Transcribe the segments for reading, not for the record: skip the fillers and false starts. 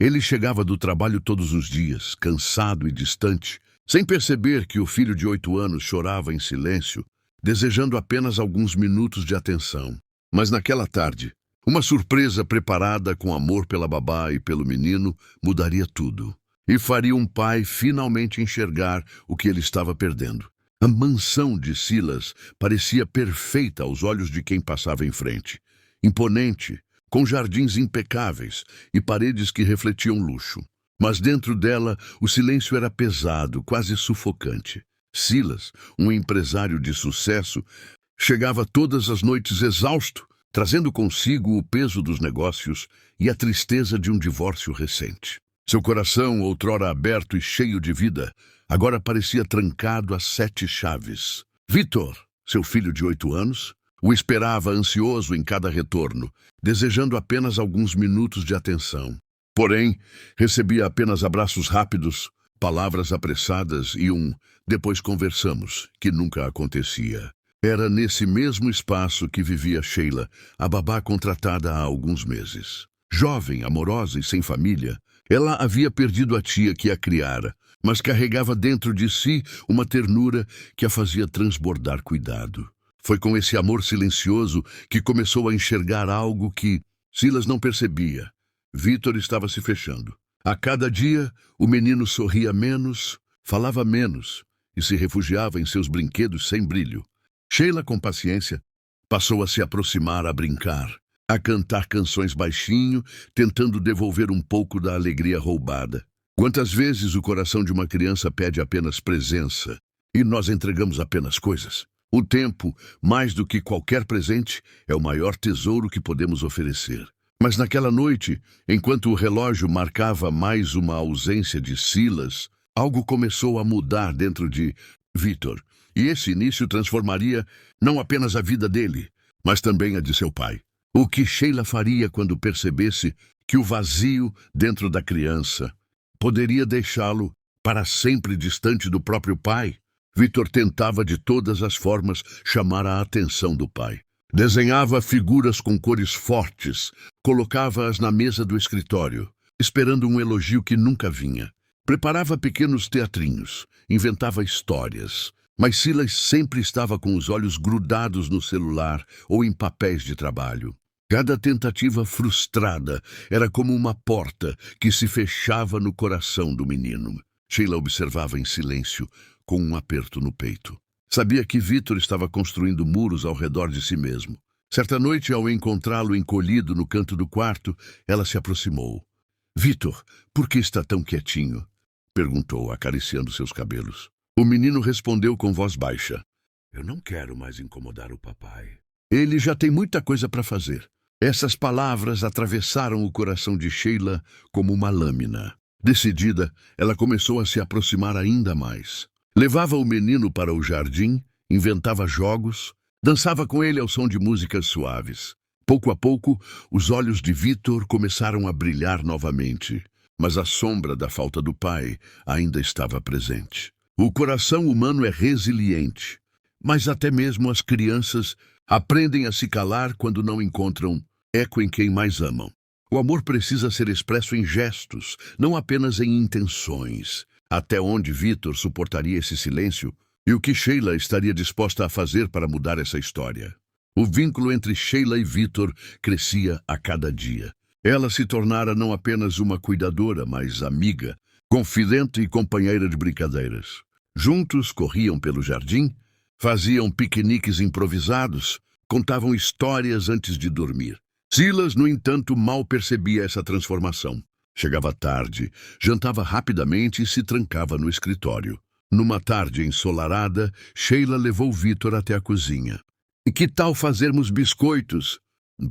Ele chegava do trabalho todos os dias, cansado e distante, sem perceber que o filho de 8 anos chorava em silêncio, desejando apenas alguns minutos de atenção. Mas naquela tarde, uma surpresa preparada com amor pela babá e pelo menino mudaria tudo, e faria um pai finalmente enxergar o que ele estava perdendo. A mansão de Silas parecia perfeita aos olhos de quem passava em frente. Imponente, com jardins impecáveis e paredes que refletiam luxo. Mas dentro dela, o silêncio era pesado, quase sufocante. Silas, um empresário de sucesso, chegava todas as noites exausto, trazendo consigo o peso dos negócios e a tristeza de um divórcio recente. Seu coração, outrora aberto e cheio de vida, agora parecia trancado a 7 chaves. Vitor, seu filho de 8 anos, o esperava ansioso em cada retorno, desejando apenas alguns minutos de atenção. Porém, recebia apenas abraços rápidos, palavras apressadas e "depois conversamos", que nunca acontecia. Era nesse mesmo espaço que vivia Sheila, a babá contratada há alguns meses. Jovem, amorosa e sem família, ela havia perdido a tia que a criara, mas carregava dentro de si uma ternura que a fazia transbordar cuidado. Foi com esse amor silencioso que começou a enxergar algo que Silas não percebia. Vitor estava se fechando. A cada dia, o menino sorria menos, falava menos e se refugiava em seus brinquedos sem brilho. Sheila, com paciência, passou a se aproximar, a brincar, a cantar canções baixinho, tentando devolver um pouco da alegria roubada. Quantas vezes o coração de uma criança pede apenas presença e nós entregamos apenas coisas? O tempo, mais do que qualquer presente, é o maior tesouro que podemos oferecer. Mas naquela noite, enquanto o relógio marcava mais uma ausência de Silas, algo começou a mudar dentro de Vitor. E esse início transformaria não apenas a vida dele, mas também a de seu pai. O que Sheila faria quando percebesse que o vazio dentro da criança poderia deixá-lo para sempre distante do próprio pai? Vitor tentava de todas as formas chamar a atenção do pai. Desenhava figuras com cores fortes, colocava-as na mesa do escritório, esperando um elogio que nunca vinha. Preparava pequenos teatrinhos, inventava histórias. Mas Silas sempre estava com os olhos grudados no celular ou em papéis de trabalho. Cada tentativa frustrada era como uma porta que se fechava no coração do menino. Sheila observava em silêncio, com um aperto no peito. Sabia que Vitor estava construindo muros ao redor de si mesmo. Certa noite, ao encontrá-lo encolhido no canto do quarto, ela se aproximou. "Vitor, por que está tão quietinho?" perguntou, acariciando seus cabelos. O menino respondeu com voz baixa. "Eu não quero mais incomodar o papai. Ele já tem muita coisa para fazer." Essas palavras atravessaram o coração de Sheila como uma lâmina. Decidida, ela começou a se aproximar ainda mais. Levava o menino para o jardim, inventava jogos, dançava com ele ao som de músicas suaves. Pouco a pouco, os olhos de Vitor começaram a brilhar novamente, mas a sombra da falta do pai ainda estava presente. O coração humano é resiliente, mas até mesmo as crianças aprendem a se calar quando não encontram eco em quem mais amam. O amor precisa ser expresso em gestos, não apenas em intenções. Até onde Vitor suportaria esse silêncio e o que Sheila estaria disposta a fazer para mudar essa história? O vínculo entre Sheila e Vitor crescia a cada dia. Ela se tornara não apenas uma cuidadora, mas amiga, confidente e companheira de brincadeiras. Juntos corriam pelo jardim, faziam piqueniques improvisados, contavam histórias antes de dormir. Silas, no entanto, mal percebia essa transformação. Chegava tarde, jantava rapidamente e se trancava no escritório. Numa tarde ensolarada, Sheila levou Vitor até a cozinha. "E que tal fazermos biscoitos?"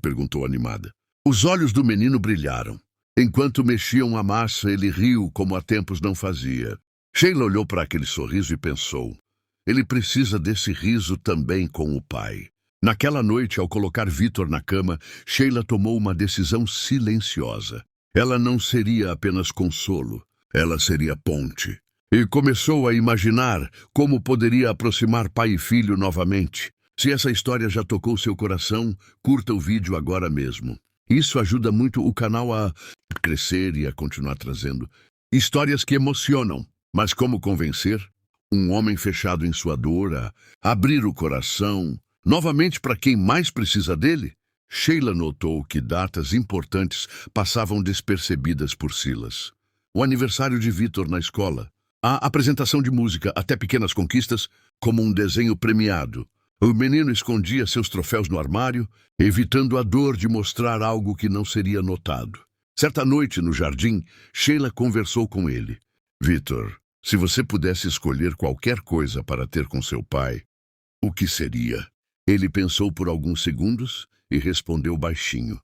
perguntou animada. Os olhos do menino brilharam. Enquanto mexiam a massa, ele riu como há tempos não fazia. Sheila olhou para aquele sorriso e pensou: ele precisa desse riso também com o pai. Naquela noite, ao colocar Vitor na cama, Sheila tomou uma decisão silenciosa. Ela não seria apenas consolo, ela seria ponte. E começou a imaginar como poderia aproximar pai e filho novamente. Se essa história já tocou seu coração, curta o vídeo agora mesmo. Isso ajuda muito o canal a crescer e a continuar trazendo histórias que emocionam. Mas como convencer um homem fechado em sua dor a abrir o coração novamente para quem mais precisa dele? Sheila notou que datas importantes passavam despercebidas por Silas. O aniversário de Vitor na escola, a apresentação de música até pequenas conquistas, como um desenho premiado. O menino escondia seus troféus no armário, evitando a dor de mostrar algo que não seria notado. Certa noite, no jardim, Sheila conversou com ele. Vitor, se você pudesse escolher qualquer coisa para ter com seu pai, o que seria? Ele pensou por alguns segundos e respondeu baixinho.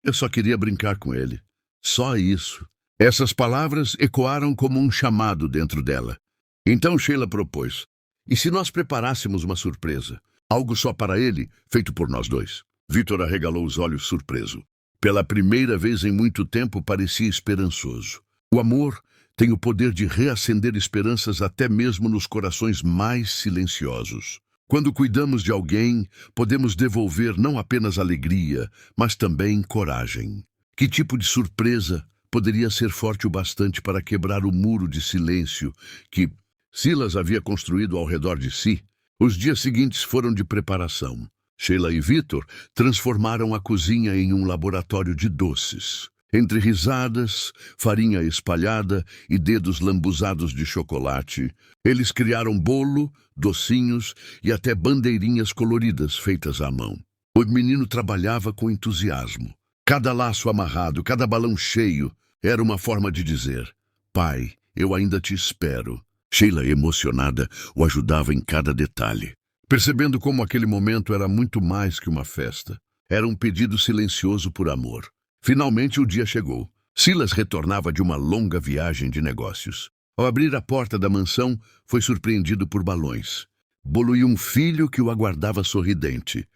Eu só queria brincar com ele. Só isso. Essas palavras ecoaram como um chamado dentro dela. Então Sheila propôs. E se nós preparássemos uma surpresa? Algo só para ele, feito por nós dois. Vitor arregalou os olhos surpreso. Pela primeira vez em muito tempo parecia esperançoso. O amor tem o poder de reacender esperanças até mesmo nos corações mais silenciosos. Quando cuidamos de alguém, podemos devolver não apenas alegria, mas também coragem. Que tipo de surpresa poderia ser forte o bastante para quebrar o muro de silêncio que Silas havia construído ao redor de si? Os dias seguintes foram de preparação. Sheila e Vitor transformaram a cozinha em um laboratório de doces. Entre risadas, farinha espalhada e dedos lambuzados de chocolate, eles criaram bolo, docinhos e até bandeirinhas coloridas feitas à mão. O menino trabalhava com entusiasmo. Cada laço amarrado, cada balão cheio, era uma forma de dizer: Pai, eu ainda te espero. Sheila, emocionada, o ajudava em cada detalhe, percebendo como aquele momento era muito mais que uma festa. Era um pedido silencioso por amor. Finalmente o dia chegou. Silas retornava de uma longa viagem de negócios. Ao abrir a porta da mansão, foi surpreendido por balões. Bolo e um filho que o aguardava sorridente.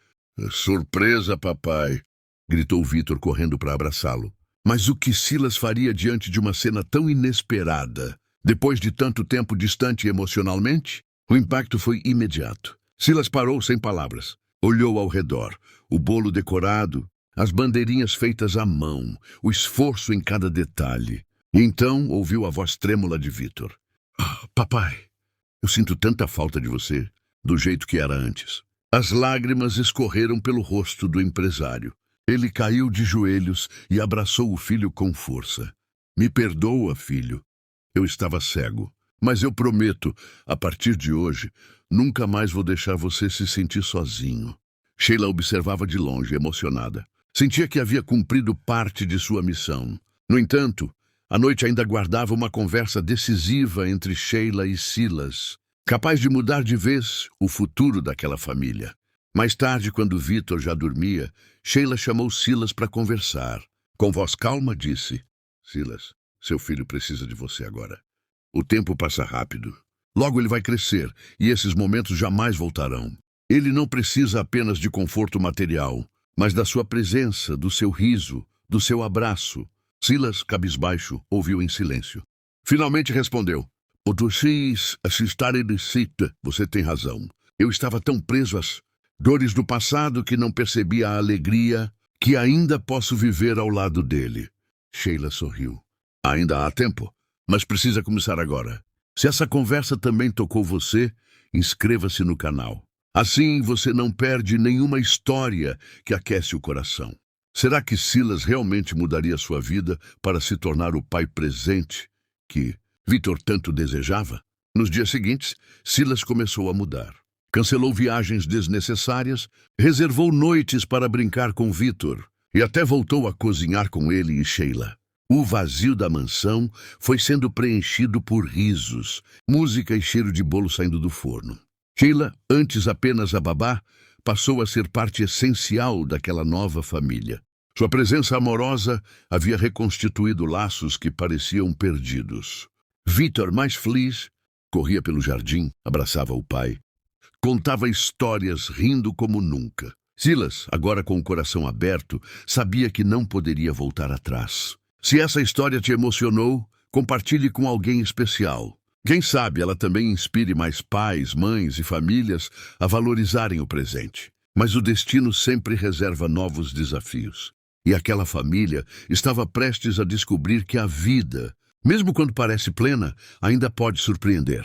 Surpresa, papai! Gritou Vitor correndo para abraçá-lo. Mas o que Silas faria diante de uma cena tão inesperada? Depois de tanto tempo distante emocionalmente, o impacto foi imediato. Silas parou sem palavras. Olhou ao redor. O bolo decorado, as bandeirinhas feitas à mão, o esforço em cada detalhe. E então ouviu a voz trêmula de Vitor. Papai, eu sinto tanta falta de você, do jeito que era antes. As lágrimas escorreram pelo rosto do empresário. Ele caiu de joelhos e abraçou o filho com força. Me perdoa, filho. Eu estava cego, mas eu prometo, a partir de hoje, nunca mais vou deixar você se sentir sozinho. Sheila observava de longe, emocionada. Sentia que havia cumprido parte de sua missão. No entanto, a noite ainda guardava uma conversa decisiva entre Sheila e Silas, capaz de mudar de vez o futuro daquela família. Mais tarde, quando Vitor já dormia, Sheila chamou Silas para conversar. Com voz calma, disse: Silas, seu filho precisa de você agora. O tempo passa rápido. Logo ele vai crescer, e esses momentos jamais voltarão. Ele não precisa apenas de conforto material, mas da sua presença, do seu riso, do seu abraço. Silas, cabisbaixo, ouviu em silêncio. Finalmente respondeu: Você tem razão. Eu estava tão preso às dores do passado que não percebia a alegria que ainda posso viver ao lado dele. Sheila sorriu. Ainda há tempo, mas precisa começar agora. Se essa conversa também tocou você, inscreva-se no canal. Assim você não perde nenhuma história que aquece o coração. Será que Silas realmente mudaria sua vida para se tornar o pai presente que Vitor tanto desejava? Nos dias seguintes, Silas começou a mudar. Cancelou viagens desnecessárias, reservou noites para brincar com Vitor e até voltou a cozinhar com ele e Sheila. O vazio da mansão foi sendo preenchido por risos, música e cheiro de bolo saindo do forno. Sheila, antes apenas a babá, passou a ser parte essencial daquela nova família. Sua presença amorosa havia reconstituído laços que pareciam perdidos. Vitor, mais feliz, corria pelo jardim, abraçava o pai. Contava histórias, rindo como nunca. Silas, agora com o coração aberto, sabia que não poderia voltar atrás. Se essa história te emocionou, compartilhe com alguém especial. Quem sabe ela também inspire mais pais, mães e famílias a valorizarem o presente. Mas o destino sempre reserva novos desafios. E aquela família estava prestes a descobrir que a vida, mesmo quando parece plena, ainda pode surpreender.